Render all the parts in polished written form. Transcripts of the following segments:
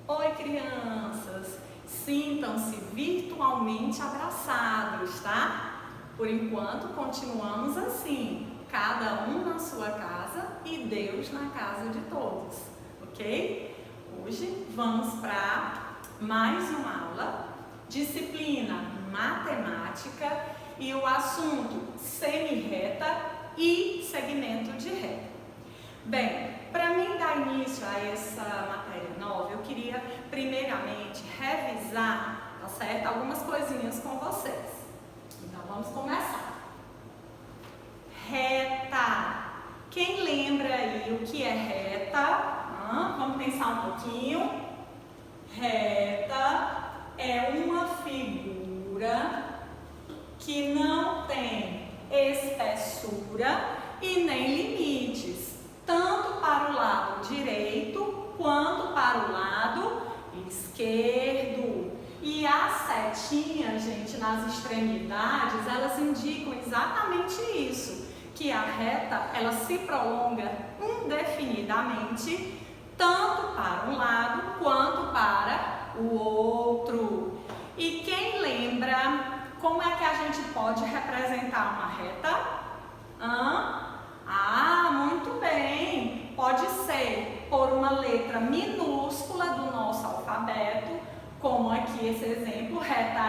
Oi, crianças! Sintam-se virtualmente abraçados, tá? Por enquanto, continuamos assim, cada um na sua casa e Deus na casa de todos, ok? Hoje vamos para mais uma aula, disciplina matemática e o assunto semi-reta e segmento de reta. Bem, para mim dar início a essa matéria nova, eu queria primeiramente revisar, tá certo? Algumas coisinhas com vocês. Então vamos começar. Reta. Quem lembra aí o que é reta? Vamos pensar um pouquinho. Reta é uma figura que não tem espessura e nem limites, tanto para o lado direito quanto para o lado esquerdo. E as setinhas, gente, nas extremidades, elas indicam exatamente isso, que a reta, ela se prolonga indefinidamente, tanto para um lado quanto para o outro. E quem lembra como é que a gente pode representar uma reta? Muito bem! Pode ser por uma letra minúscula do nosso alfabeto, como aqui esse exemplo, reta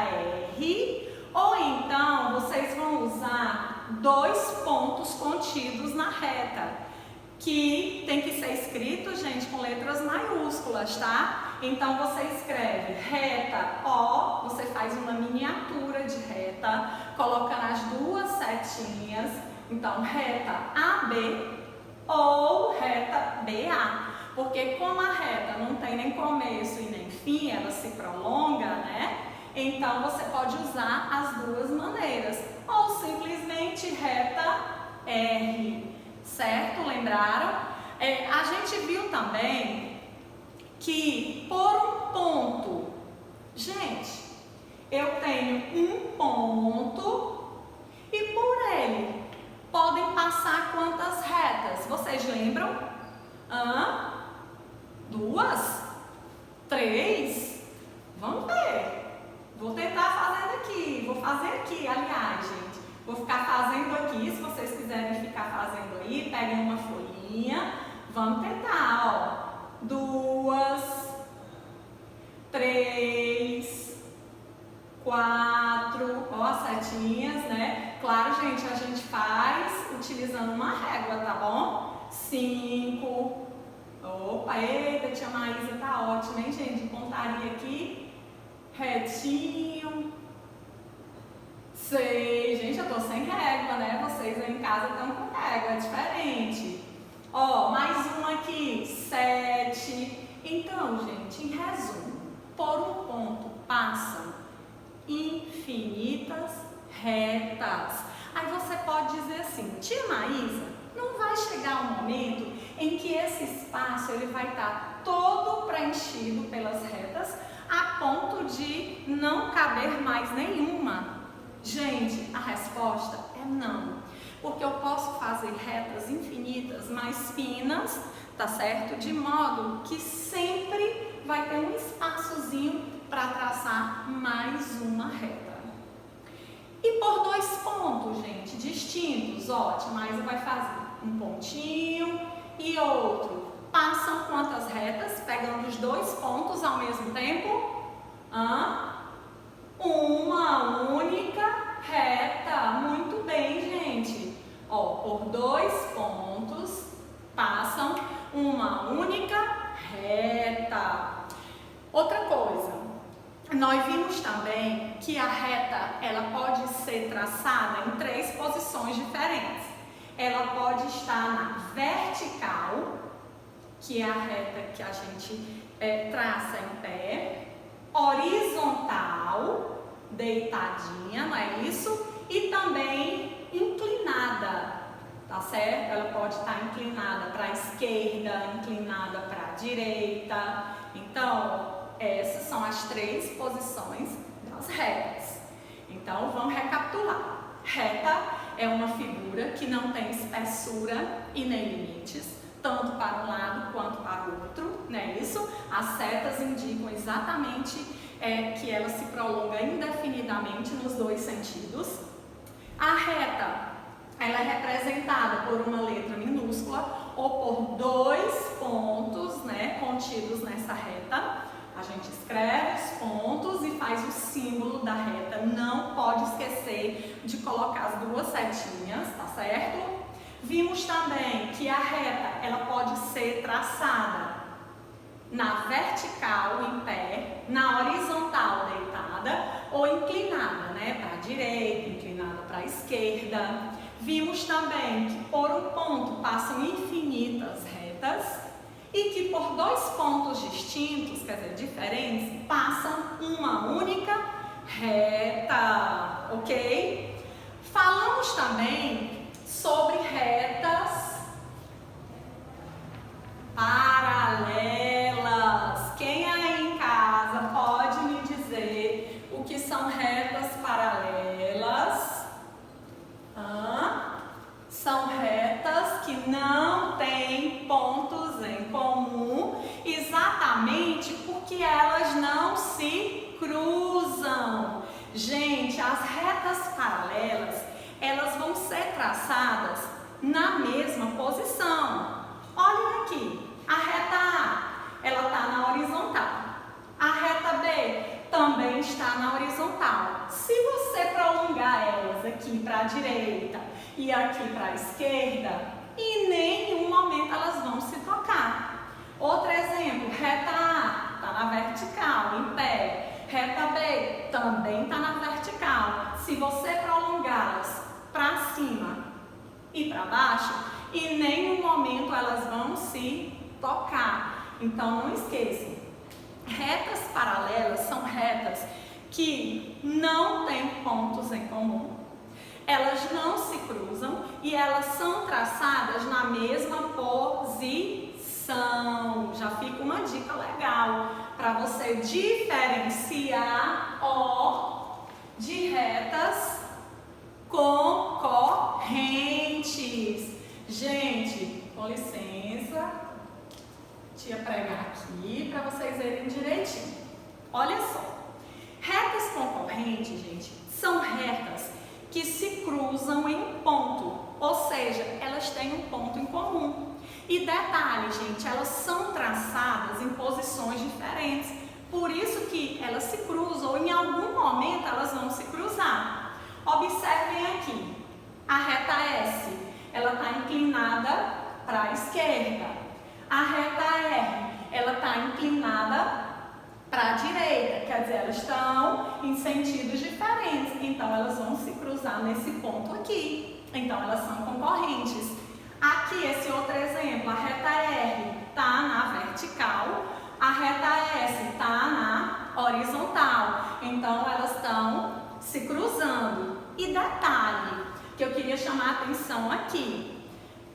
R, ou então vocês vão usar dois pontos contidos na reta, que tem que ser escrito, gente, com letras maiúsculas, tá? Então você escreve reta O, você faz uma miniatura de reta, colocando as duas setinhas. Então, reta AB ou reta BA, porque como a reta não tem nem começo e nem fim, ela se prolonga, né? Então, você pode usar as duas maneiras, ou simplesmente reta R, certo? Lembraram? A gente viu também que por um ponto, gente, eu tenho um ponto e por ele podem passar quantas retas? Vocês lembram? Duas? Três? Vamos ver. Vou tentar fazendo aqui. Vou fazer aqui, aliás, gente. Vou ficar fazendo aqui. Se vocês quiserem ficar fazendo aí, peguem uma folhinha. Vamos tentar, ó. Duas. Três. Quatro. Ó, as setinhas, né? Claro, gente, a gente faz utilizando uma régua, tá bom? 5. Opa, eita, tia Maísa tá ótima, hein, gente? Contaria aqui. Retinho. 6. Gente, eu tô sem régua, né? Vocês aí em casa estão com régua, é diferente. Ó, mais uma aqui. 7. Então, gente, em resumo, por um ponto passam infinitas retas. Aí você pode dizer assim, tia Maísa, não vai chegar um momento em que esse espaço ele vai estar todo preenchido pelas retas a ponto de não caber mais nenhuma? Gente, a resposta é não, porque eu posso fazer retas infinitas mais finas, tá certo? De modo que sempre vai ter um espaçozinho para traçar mais uma reta. E por dois pontos, gente, distintos, ótimo, mas vai fazer um pontinho e outro. Passam quantas retas, pegando os dois pontos ao mesmo tempo? Uma única reta. Muito bem, gente. Ó, por dois pontos, passam uma única reta. Outra coisa, nós vimos também que a reta, ela pode ser traçada em três posições diferentes. Ela pode estar na vertical, que é a reta que a gente traça em pé, horizontal, deitadinha, não é isso? E também inclinada, tá certo? Ela pode estar inclinada para a esquerda, inclinada para a direita. Então, essas são as três posições das retas. Então, vamos recapitular. Reta é uma figura que não tem espessura e nem limites, tanto para um lado quanto para o outro, não é isso? As setas indicam exatamente que ela se prolonga indefinidamente nos dois sentidos. A reta, ela é representada por uma letra minúscula ou por dois pontos, né, contidos nessa reta. A gente escreve os pontos e faz o símbolo da reta. Não pode esquecer de colocar as duas setinhas, tá certo? Vimos também que a reta, ela pode ser traçada na vertical, em pé, na horizontal, deitada, ou inclinada, né? Para a direita, inclinada para a esquerda. Vimos também que por um ponto passam infinitas retas e que por dois pontos distintos, quer dizer, diferentes, passam uma única reta, ok? Falamos também sobre retas paralelas. Quem aí em casa pode me dizer o que são retas paralelas? São retas que não têm pontos em comum, exatamente porque elas não se cruzam. Gente, as retas paralelas, elas vão ser traçadas na mesma posição. Olhem aqui, a reta A, ela está na horizontal. A reta B também está na horizontal. Se você prolongar elas aqui para a direita e aqui para a esquerda, em nenhum momento elas vão se tocar. Outro exemplo, reta A está na vertical, em pé. Reta B também está na vertical. Se você prolongá-las para cima e para baixo, em nenhum momento elas vão se tocar. Então não esqueçam, retas paralelas são retas que não têm pontos em comum, elas não se cruzam e elas são traçadas na mesma posição. Já fica uma dica legal para você diferenciar de retas concorrentes. Gente, com licença, deixa eu pregar aqui para vocês verem direitinho. Olha só, retas concorrentes, gente, são retas que se cruzam em um ponto, ou seja, elas têm um ponto em comum. E detalhe, gente, elas são traçadas em posições diferentes, por isso que elas se cruzam, ou em algum momento elas vão se cruzar. Observem aqui, a reta S, ela está inclinada para a esquerda. A reta R, ela está inclinada para a direita, quer dizer, elas estão em sentidos diferentes, então elas vão se cruzar nesse ponto aqui, então elas são concorrentes. Aqui, esse outro exemplo, a reta R está na vertical, a reta S está na horizontal, então elas estão se cruzando. E detalhe que eu queria chamar a atenção aqui,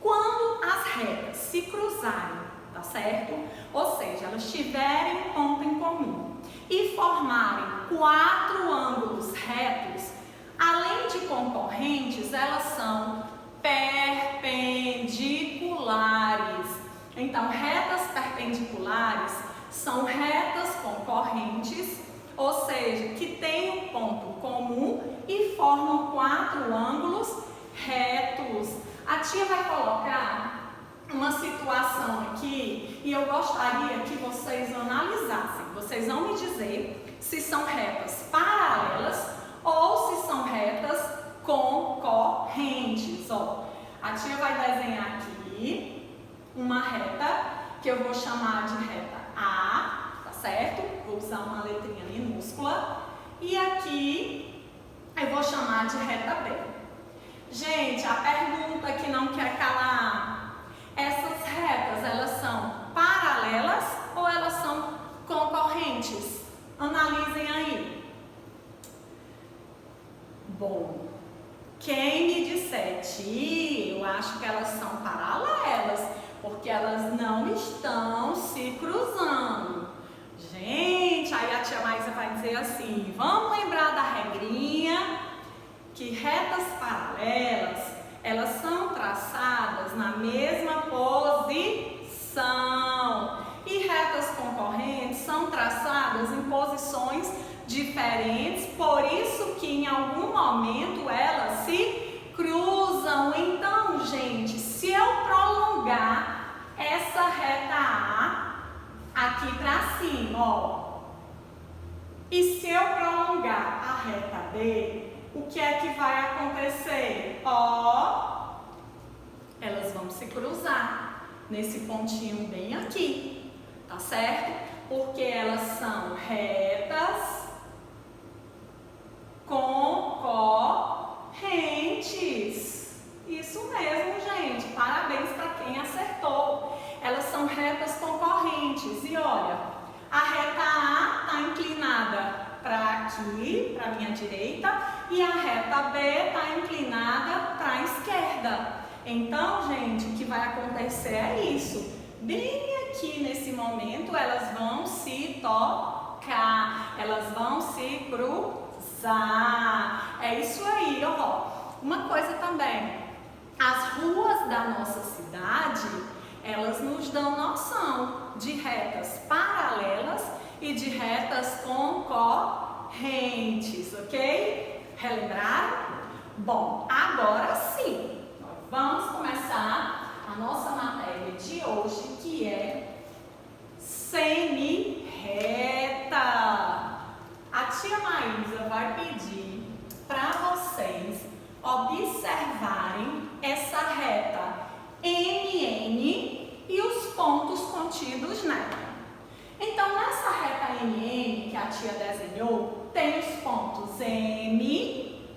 quando as retas se cruzarem, tá certo? Ou seja, elas tiverem um ponto em comum e formarem quatro ângulos retos, além de concorrentes, elas são perpendiculares. Então, retas perpendiculares são retas concorrentes, ou seja, que têm um ponto comum e formam quatro ângulos retos. A tia vai colocar uma situação aqui e eu gostaria que vocês analisassem. Vocês vão me dizer se são retas paralelas ou se são retas concorrentes. Ó, a tia vai desenhar aqui uma reta que eu vou chamar de reta A, tá certo? Vou usar uma letrinha minúscula. E aqui eu vou chamar de reta B. Gente, a pergunta que não quer calar: essas retas, elas são paralelas ou elas são concorrentes? Analisem aí. Bom, quem me disser, tia, eu acho que elas são paralelas, porque elas não estão se cruzando. Gente, aí a tia Maísa vai dizer assim, vamos lembrar da regrinha, que retas paralelas, elas são traçadas na mesma posição. diferentes, por isso que em algum momento elas se cruzam. Então, gente, se eu prolongar essa reta A aqui para cima, ó, e se eu prolongar a reta B, o que é que vai acontecer? Ó, elas vão se cruzar nesse pontinho bem aqui, tá certo? Porque elas são retas concorrentes. Isso mesmo, gente. Parabéns para quem acertou. Elas são retas concorrentes. E olha, a reta A está inclinada para aqui, para a minha direita, e a reta B está inclinada para a esquerda. Então, gente, o que vai acontecer é isso. Bem aqui nesse momento, elas vão se tocar, elas vão se cruzar. É isso aí, ó. Uma coisa também, as ruas da nossa cidade, elas nos dão noção de retas paralelas e de retas concorrentes, ok? Relembraram? Bom, agora sim, vamos começar a nossa matéria de hoje, que é semi-reta. A tia Maísa vai pedir para vocês observarem essa reta MN e os pontos contidos nela. Então, nessa reta MN que a tia desenhou, tem os pontos M,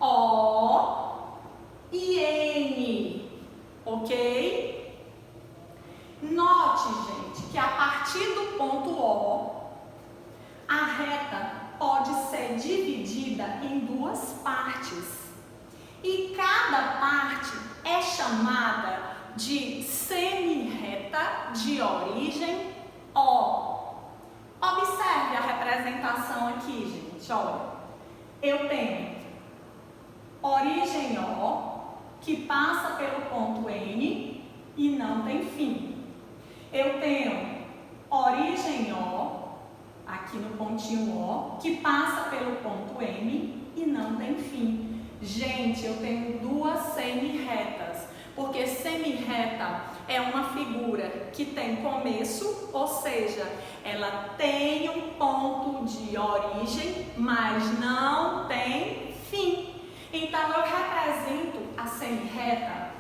O e N, ok? Note, gente, que a partir do ponto O, a reta pode ser dividida em duas partes. E cada parte é chamada de semi-reta de origem O. Observe a representação aqui, gente. Olha, eu tenho origem O, que passa pelo ponto N e não tem fim. Eu tenho origem O, aqui no pontinho O, que passa pelo ponto M e não tem fim. Gente, eu tenho duas semi-retas, porque semi-reta é uma figura que tem começo, ou seja, ela tem um ponto de origem, mas não tem fim. Então, eu represento a semi-reta.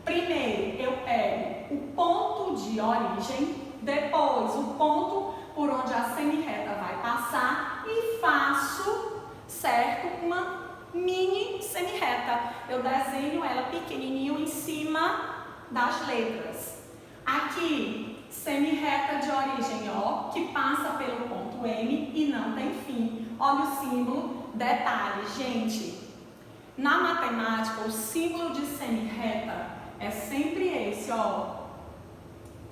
Primeiro, eu pego o ponto de origem, depois o ponto por onde a semi-reta vai passar e faço, certo, uma mini semi-reta. Eu desenho ela pequenininho em cima das letras. Aqui, semi-reta de origem O, que passa pelo ponto M e não tem fim. Olha o símbolo. Detalhe, gente, na matemática, o símbolo de semi-reta é sempre esse, ó,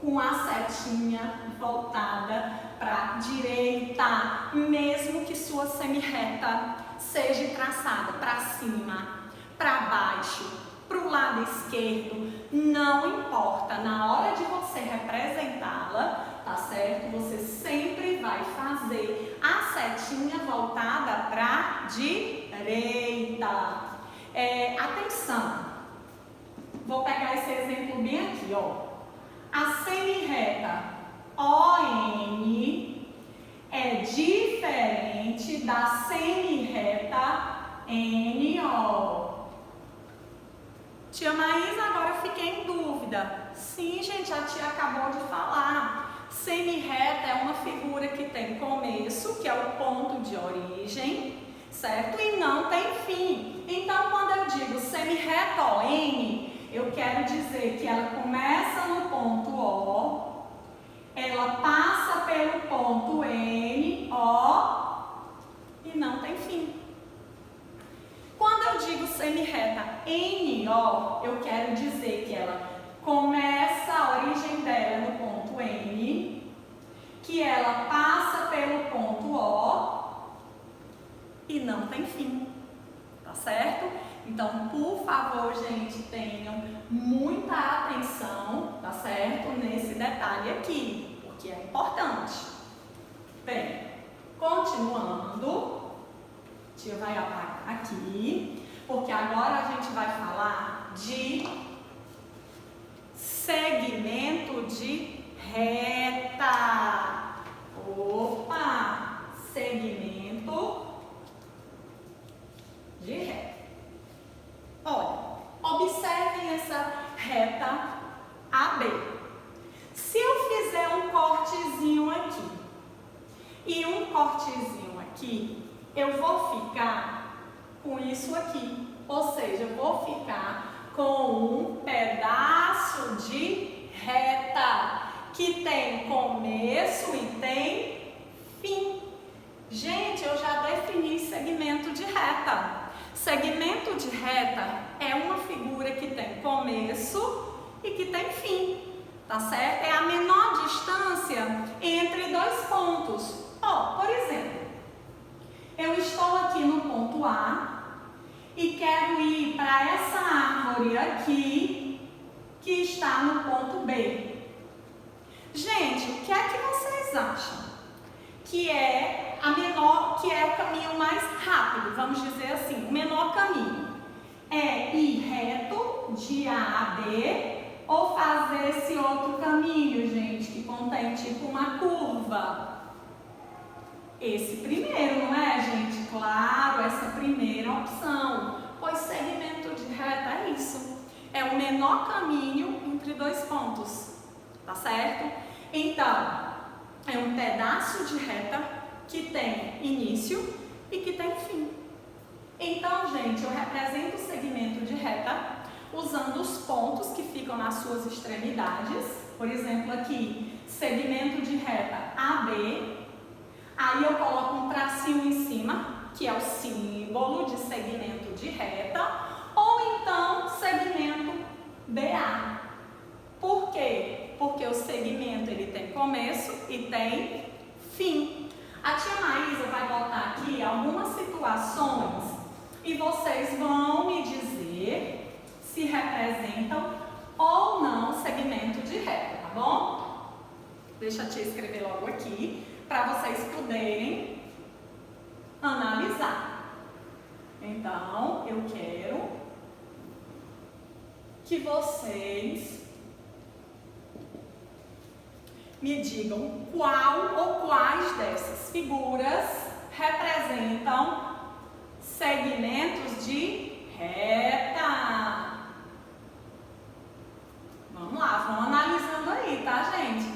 com a setinha voltada para a direita, mesmo que sua semi-reta seja traçada para cima, para baixo, para o lado esquerdo, não importa. Na hora de você representá-la, tá certo? Você sempre vai fazer a setinha voltada para a direita. Atenção, vou pegar esse exemplo bem aqui, ó. A semi-reta ON é diferente da semi-reta NO. Tia Maísa, agora eu fiquei em dúvida. Sim, gente, a tia acabou de falar. Semi-reta é uma figura que tem começo, que é o ponto de origem, certo? E não tem fim. Então, quando eu digo semi-reta ON, eu quero dizer que ela começa no ponto O, ela passa pelo ponto N, O, e não tem fim. Quando eu digo semi-reta NO, eu quero dizer que ela começa a origem dela no ponto N, que ela passa pelo ponto O e não tem fim. Tá certo? Então, por favor, gente, tenham muita atenção, tá certo? Nesse detalhe aqui, porque é importante. Bem, continuando. aqui, porque agora a gente vai falar de segmento de reta. Opa! Segmento de reta. Olha, observem essa reta AB. Se eu fizer um cortezinho aqui e um cortezinho aqui, eu vou ficar com isso aqui. Ou seja, eu vou ficar com um pedaço de reta que tem começo e tem fim. Gente, eu já defini segmento de reta. Segmento de reta é uma figura que tem começo e que tem fim, tá certo? É a menor distância entre dois pontos. Ó, por exemplo, eu estou aqui no ponto A e quero ir para essa árvore aqui que está no ponto B. Gente, o que é que vocês acham? Que é o caminho mais rápido, vamos dizer assim, o menor caminho. É ir reto de A a B ou fazer esse outro caminho, gente, que contém tipo uma curva? Esse primeiro, não é, gente? Claro, essa primeira opção. Pois segmento de reta é isso. É o menor caminho entre dois pontos, tá certo? Então, é um pedaço de reta que tem início e que tem fim. Então, gente, eu represento o segmento de reta usando os pontos que ficam nas suas extremidades. Por exemplo, aqui, segmento de reta AB. Aí eu coloco um tracinho em cima, que é o símbolo de segmento de reta. Ou então, segmento BA. Por quê? Porque o segmento ele tem começo e tem fim. A tia Maísa vai botar aqui algumas situações e vocês vão me dizer se representam ou não segmento de reta, tá bom? Deixa a tia escrever logo aqui para vocês poderem analisar. Então, eu quero que vocês me digam qual ou quais dessas figuras representam segmentos de reta. Vamos lá, vão analisando aí, tá, gente?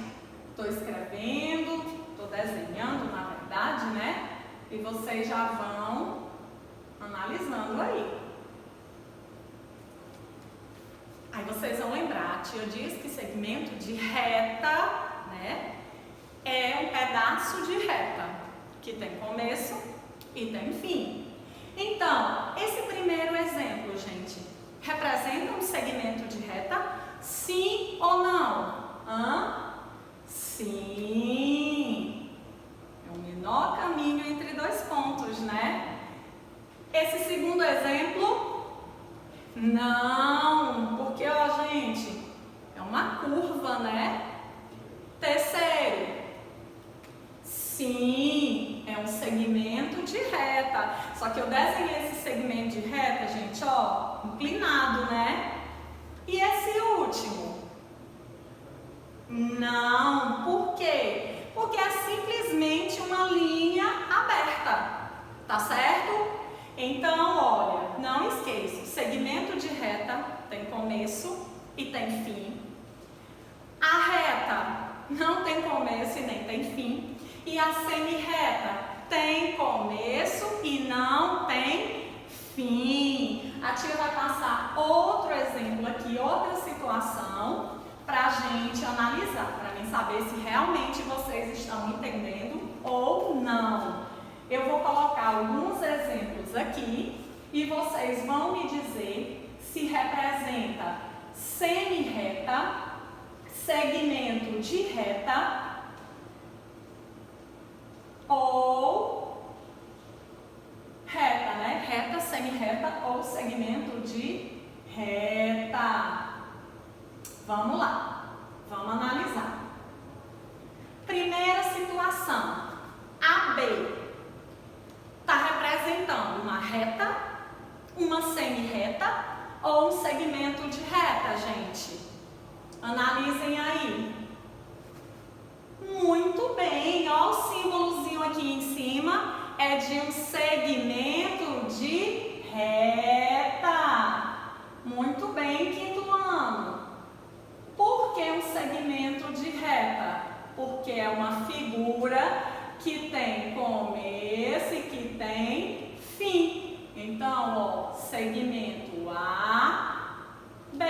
Estou escrevendo, estou desenhando, na verdade, né? E vocês já vão analisando aí. Aí vocês vão lembrar, a tia diz que segmento de reta, né, é um pedaço de reta que tem começo e tem fim. Então, esse primeiro exemplo, gente, representa um segmento de reta? Sim ou não? Sim. É o menor caminho entre dois pontos, né? Esse segundo exemplo, não, porque, ó, gente, é uma curva, né? Terceiro, sim, é um segmento de reta. Só que eu desenhei esse segmento de reta, gente, ó, inclinado, né? E esse último? Não, por quê? Porque é simplesmente uma linha aberta, tá certo? Então, olha, não esqueça, segmento de reta tem começo e tem fim. A reta não tem começo e nem tem fim. E a semirreta tem começo e não tem fim. A tia vai passar outro exemplo aqui, outra situação, para a gente analisar, para mim saber se realmente vocês estão entendendo ou não. Eu vou colocar alguns exemplos aqui e vocês vão me dizer se representa semirreta, segmento de reta ou reta, né? Reta, semirreta ou segmento de reta. Vamos lá, vamos analisar. Primeira situação, AB está representando uma reta Uma semi-reta ou um segmento de reta, gente? Analisem aí. Muito bem, ó, o símbolozinho aqui em cima é de um segmento de reta. Muito bem, quinto ano. Por que um segmento de reta? Porque é uma figura que tem começo e que tem fim. Então, ó, segmento A, B,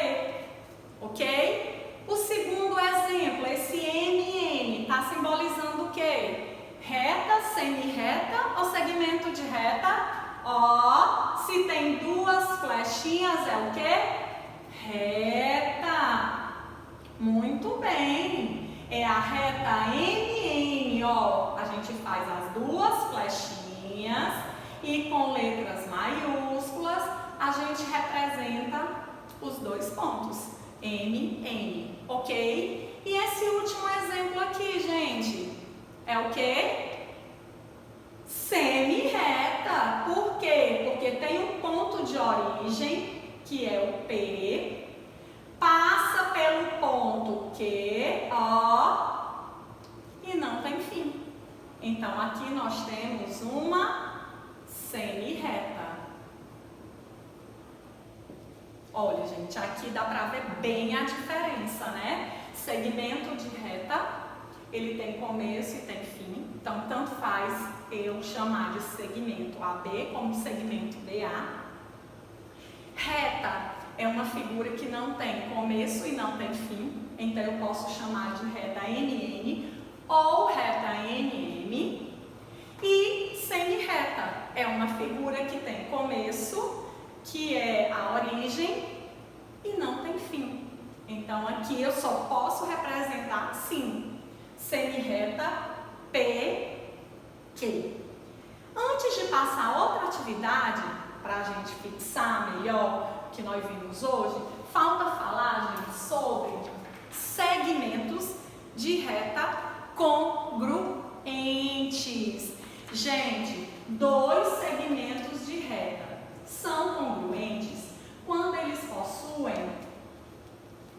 ok? O segundo exemplo, esse MN, está simbolizando o quê? Reta, semi-reta ou segmento de reta? Ó, se tem duas flechinhas, é o quê? Reta. Muito bem. É a reta MN, ó. A gente faz as duas flechinhas e com letras maiúsculas a gente representa os dois pontos. MN, ok? E esse último exemplo aqui, gente, é o quê? Semi-reta. Por quê? Porque tem um ponto de origem, que é o P, passa pelo ponto Q, ó, e não tem fim. Então, aqui nós temos uma semi-reta. Olha, gente, aqui dá para ver bem a diferença, né? Segmento de reta, ele tem começo e tem fim. Então, tanto faz eu chamar de segmento AB como segmento BA. Reta é uma figura que não tem começo e não tem fim. Então, eu posso chamar de reta NN ou reta NM. E semi-reta é uma figura que tem começo, que é a origem, e não tem fim. Então, aqui eu só posso representar, sim, semi-reta PQ. Antes de passar a outra atividade, para a gente fixar melhor o que nós vimos hoje, falta falar, gente, sobre segmentos de reta congruentes. Gente, dois segmentos de reta são congruentes quando eles possuem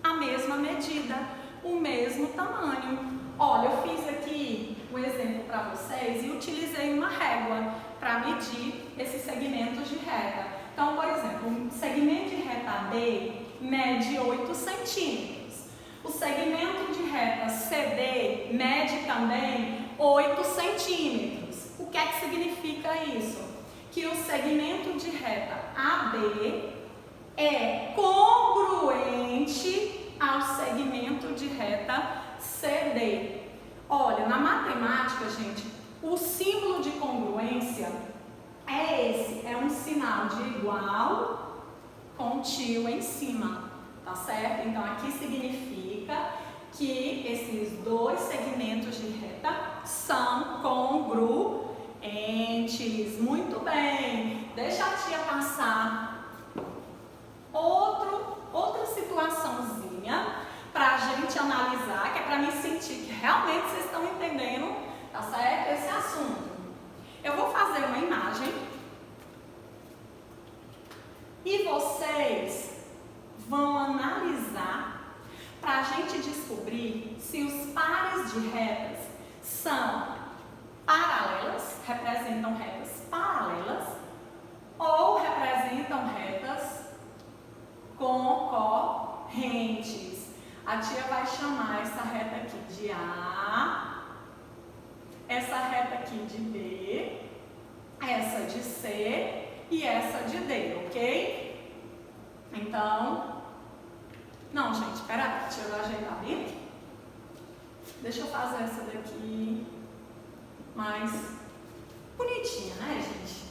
a mesma medida, o mesmo tamanho. Olha, eu fiz aqui um exemplo para vocês e utilizei uma régua para medir esses segmentos de reta. Então, por exemplo, um segmento de reta B mede 8 centímetros. O segmento de reta CD mede também 8 centímetros. O que é que significa isso? Que o segmento de reta AB é congruente ao segmento de reta CD. Olha, na matemática, gente, o símbolo de congruência é esse, é um sinal de igual com tio em cima, tá certo? Então, aqui significa que esses dois segmentos de reta são congruentes. Muito bem, deixa a tia passar outra situaçãozinha para a gente analisar, que é para me sentir que realmente vocês estão entendendo, tá certo? Esse assunto. Eu vou fazer uma imagem e vocês vão analisar para a gente descobrir se os pares de retas são paralelas, representam retas paralelas, ou representam retas concorrentes. A tia vai chamar essa reta aqui de A, essa reta aqui de B, essa de C e essa de D, ok? Então, não, gente, espera aí, a tia vai ajeitar bem aqui. Deixa eu fazer essa daqui mais bonitinha, né, gente?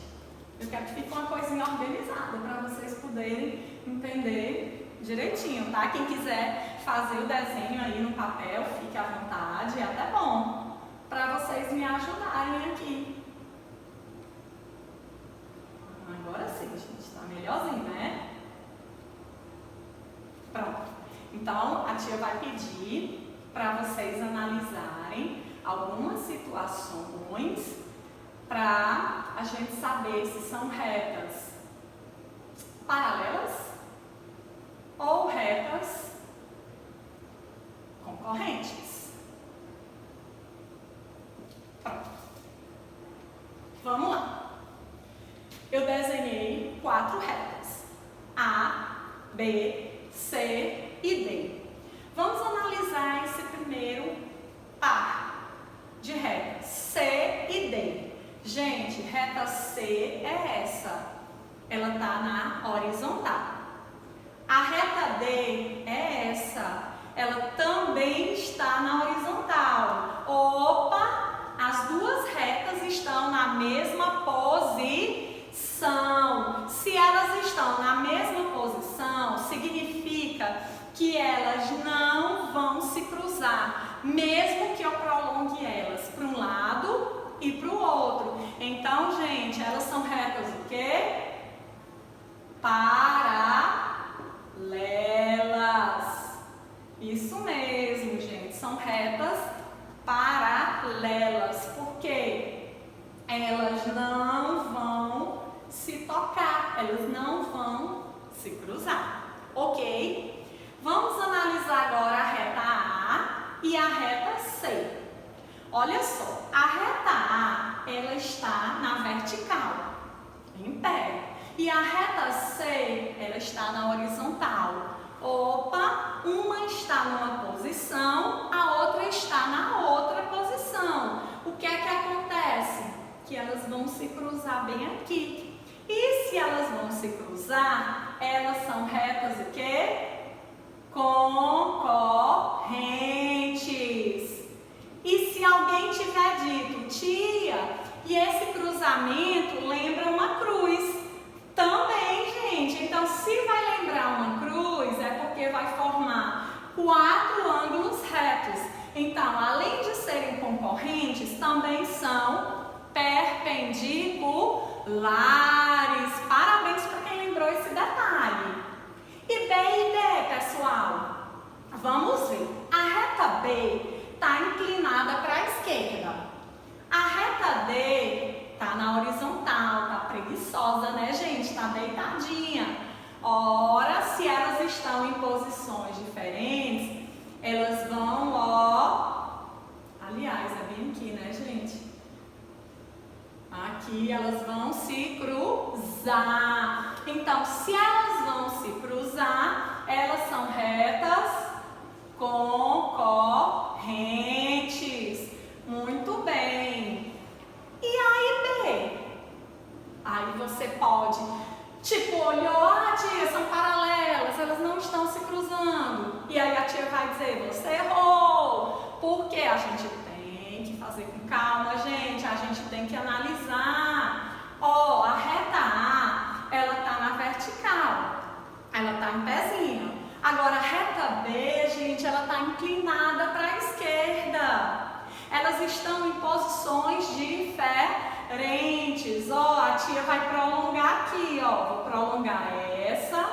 Eu quero que fique uma coisinha organizada para vocês poderem entender direitinho, tá? Quem quiser fazer o desenho aí no papel, fique à vontade, é até bom para vocês me ajudarem aqui. Agora sim, gente, tá melhorzinho, né? Pronto. Então, a tia vai pedir para vocês analisarem algumas situações para a gente saber se são retas paralelas ou retas concorrentes? Pronto. Vamos lá. Eu desenhei 4 retas. A, B, C e D. Vamos analisar esse primeiro par de retas, C e D. Gente, reta C é essa. Ela está na horizontal. A reta D é essa. Ela também está na horizontal. Opa! As duas retas estão na mesma posição. Se elas estão na mesma posição, significa que elas não vão se cruzar, mesmo que eu prolongue elas para um lado e para o outro. Então, gente, elas são retas o quê? Paralelas. Isso mesmo, gente, são retas paralelas, porque elas não vão se tocar, elas não vão se cruzar, ok? Vamos analisar agora a reta A e a reta C. Olha só, a reta A, ela está na vertical, em pé. E a reta C, ela está na horizontal. Opa, uma está numa posição, a outra está na outra posição. O que é que acontece? Que elas vão se cruzar bem aqui. E se elas vão se cruzar, elas são retas o quê? Concorrentes. E se alguém tiver dito, tia, e esse cruzamento lembra uma cruz? Também, gente. Então, se vai lembrar uma cruz, é porque vai formar 4 ângulos retos. Então, além de serem concorrentes, também são perpendiculares. Parabéns para quem lembrou esse detalhe. E B e D, pessoal? Vamos ver. A reta B está inclinada para a esquerda. A reta D está na horizontal, está preguiçosa, né, gente? Está deitadinha. Ora, se elas estão em posições diferentes, elas vão, ó... Aliás, é bem aqui, né, gente? Aqui elas vão se cruzar. Então, se elas vão se cruzar, elas são retas concorrentes. Muito bem. E A e B? Aí você pode, tipo, olhou, tia, são paralelas, elas não estão se cruzando. E aí a tia vai dizer, você errou. Porque a gente tem que fazer com calma, gente. A gente tem que analisar. Ó, a reta A, ela tá na vertical. Ela tá em pezinho. Agora a reta B, gente, ela tá inclinada para a esquerda. Elas estão em posições diferentes. Ó, a tia vai prolongar aqui, ó. Vou prolongar essa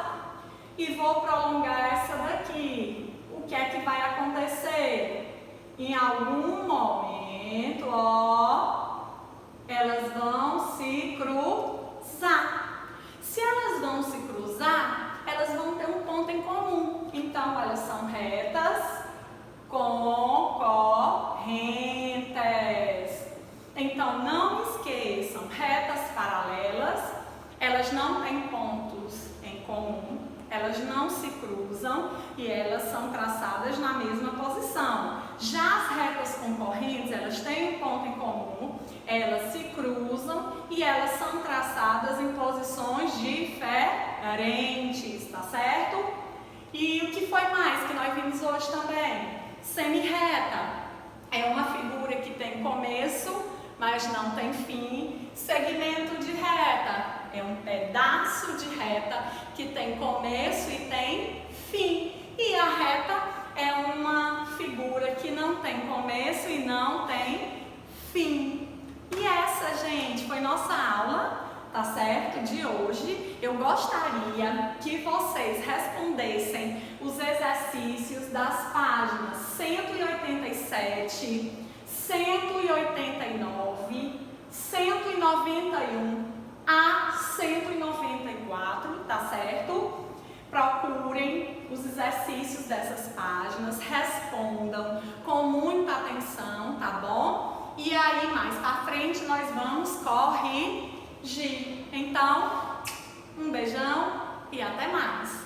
e vou prolongar essa daqui. O que é que vai acontecer? Em algum momento, ó, elas vão se cruzar. Se elas vão se cruzar, elas vão ter um ponto em comum. Então, elas são retas concorrentes. Então, não esqueçam, retas paralelas, elas não têm pontos em comum, elas não se cruzam e elas são traçadas na mesma posição. Já as retas concorrentes, elas têm um ponto em comum, elas se cruzam e elas são traçadas em posições diferentes, tá certo? E o que foi mais que nós vimos hoje também? Semirreta é uma figura que tem começo, mas não tem fim. Segmento de reta é um pedaço de reta que tem começo e tem fim. E a reta é uma figura que não tem começo e não tem fim. E essa, gente, foi nossa aula, tá certo? De hoje. Eu gostaria que vocês respondessem os exercícios das páginas 187, 189, 191 a 194, tá certo? textos dessas páginas, respondam com muita atenção, tá bom? E aí, mais pra frente, nós vamos corrigir. Então, um beijão e até mais!